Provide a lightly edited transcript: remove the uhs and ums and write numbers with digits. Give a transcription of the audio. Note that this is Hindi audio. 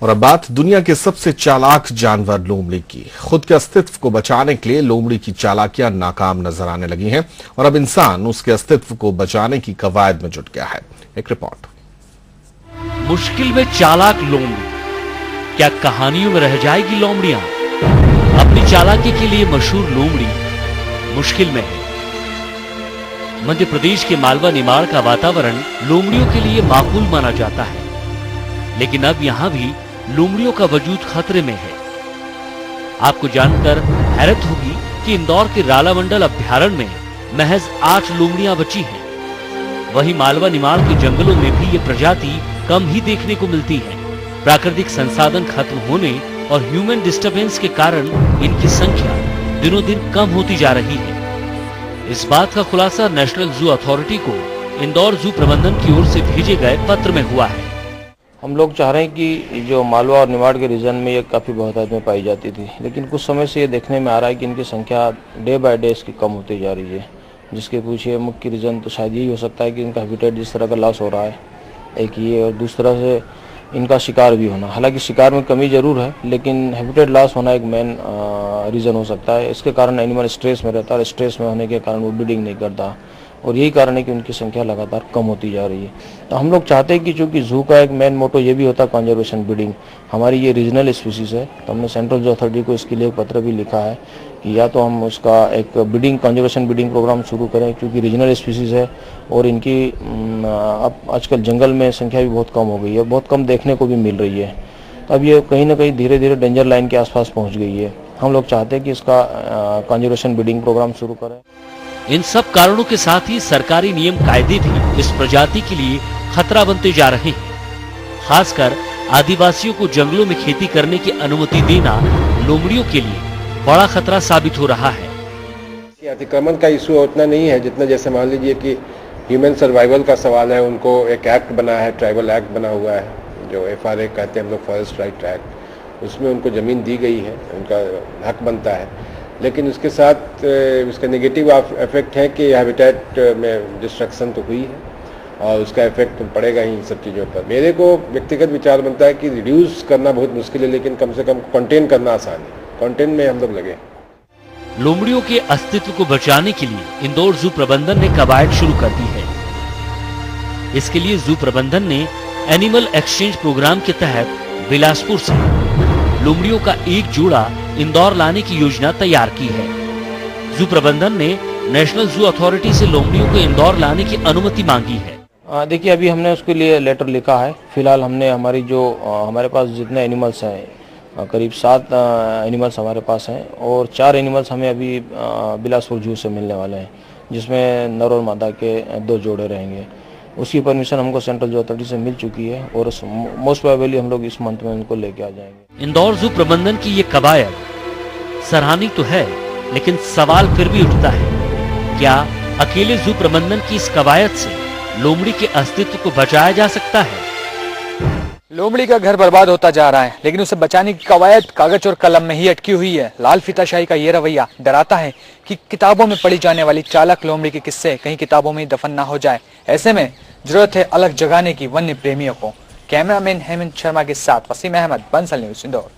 और अब बात दुनिया के सबसे चालाक जानवर लोमड़ी की। खुद के अस्तित्व को बचाने के लिए लोमड़ी की चालाकियां नाकाम नजर आने लगी हैं और अब इंसान उसके अस्तित्व को बचाने की कवायद में जुट गया है। एक रिपोर्ट। मुश्किल में चालाक लोमड़ी, क्या कहानियों में रह जाएगी लोमड़ियां? अपनी चालाकी के लिए मशहूर लोमड़ी मुश्किल में है। मध्य प्रदेश के मालवा निमाड़ का वातावरण लोमड़ियों के लिए माकूल माना जाता है, लेकिन अब यहां भी लोमड़ियों का वजूद खतरे में है। आपको जानकर हैरत होगी कि इंदौर के रालामंडल अभ्यारण्य में महज 8 लोमड़ियां बची हैं। वहीं मालवा निमाड़ के जंगलों में भी ये प्रजाति कम ही देखने को मिलती है। प्राकृतिक संसाधन खत्म होने और ह्यूमन डिस्टरबेंस के कारण इनकी संख्या दिनों दिन कम होती जा रही है। इस बात का खुलासा नेशनल जू अथॉरिटी को इंदौर जू प्रबंधन की ओर से भेजे गए पत्र में हुआ है। हम लोग चाह रहे हैं कि जो मालवा और निमाड़ के रीजन में ये काफ़ी बहुतायत में पाई जाती थी, लेकिन कुछ समय से ये देखने में आ रहा है कि इनकी संख्या डे बाय डे इसकी कम होती जा रही है। जिसके पीछे मुख्य रीज़न तो शायद यही हो सकता है कि इनका हैबिटेट जिस तरह का लॉस हो रहा है, एक ये, और दूसरा से इनका शिकार भी होना। हालांकि शिकार में कमी जरूर है, लेकिन हैबिटेट लॉस होना एक मेन रीज़न हो सकता है। इसके कारण एनिमल स्ट्रेस में रहता है और स्ट्रेस में होने के कारण वो ब्रीडिंग नहीं करता, और यही कारण है कि उनकी संख्या लगातार कम होती जा रही है। तो हम लोग चाहते हैं कि चूँकि जू का एक मेन मोटो ये भी होता है कंजर्वेशन ब्रीडिंग, हमारी ये रीजनल स्पीसीज है, तो हमने सेंट्रल जू अथॉरिटी को इसके लिए एक पत्र भी लिखा है कि या तो हम उसका एक ब्रीडिंग कंजर्वेशन ब्रीडिंग प्रोग्राम शुरू करें, क्योंकि रीजनल स्पीसीज है और इनकी अब आजकल जंगल में संख्या भी बहुत कम हो गई है, बहुत कम देखने को भी मिल रही है। तो अब ये कहीं ना कहीं धीरे धीरे डेंजर लाइन के आसपास पहुँच गई है। हम लोग चाहते हैं कि इसका कंजर्वेशन ब्रीडिंग प्रोग्राम शुरू करें। इन सब कारणों के साथ ही सरकारी नियम कायदे भी इस प्रजाति के लिए खतरा बनते जा रहे हैं। खासकर आदिवासियों को जंगलों में खेती करने की अनुमति देना लोमड़ियों के लिए बड़ा खतरा साबित हो रहा है। अतिक्रमण का इशू उतना नहीं है जितना जैसे मान लीजिए कि ह्यूमन सर्वाइवल का सवाल है। उनको एक एक्ट बना है, ट्राइबल एक्ट बना हुआ है, जो FRA कहते हैं हम लोग, फॉरेस्ट राइट एक्ट। उसमें उनको ज़मीन दी गई है, उनका हक बनता है, लेकिन उसके साथ उसका नेगेटिव इफेक्ट है कि हैबिटेट में डिस्ट्रक्शन तो हुई है और उसका इफेक्ट पड़ेगा ही इन सब चीज़ों पर। मेरे को व्यक्तिगत विचार बनता है कि रिड्यूस करना बहुत मुश्किल है, लेकिन कम से कम कंटेन करना आसान है। कंटेन में हम लोग लगे। लोमड़ियों के अस्तित्व को बचाने के लिए इंदौर जू प्रबंधन ने कवायद शुरू कर दी है। इसके लिए जू प्रबंधन ने एनिमल एक्सचेंज प्रोग्राम के तहत बिलासपुर से लोमड़ियों का एक जोड़ा इंदौर लाने की योजना तैयार की है। जू प्रबंधन ने नेशनल जू अथॉरिटी से लोमड़ियों को इंदौर लाने की अनुमति मांगी है। देखिए, अभी हमने उसके लिए लेटर लिखा है। फिलहाल हमने हमारे पास जितने एनिमल्स हैं, करीब 7 एनिमल्स हमारे पास हैं, और 4 एनिमल्स हमें अभी बिलासपुर जू से मिलने वाले हैं, जिसमें नर और मादा के 2 जोड़े रहेंगे। उसकी परमिशन हमको सेंट्रल जू अथॉरिटी से मिल चुकी है और मोस्ट प्रोबेबली हम लोग इस मंथ में उनको लेके आ जाएंगे। इंदौर जू प्रबंधन की ये कवायद सराहनीय तो है, लेकिन सवाल फिर भी उठता है, क्या अकेले जू प्रबंधन की इस कवायद से लोमड़ी के अस्तित्व को बचाया जा सकता है? लोमड़ी का घर बर्बाद होता जा रहा है, लेकिन उसे बचाने की कवायद कागज और कलम में ही अटकी हुई है। लाल फीताशाही का ये रवैया डराता है कि किताबों में पढ़ी जाने वाली चालाक लोमड़ी के किस्से कहीं किताबों में दफन ना हो जाए। ऐसे में जरूरत है अलग जगाने की वन्य प्रेमियों को। कैमरामैन हेमंत शर्मा के साथ वसीम अहमद, बंसल न्यूज, इंदौर।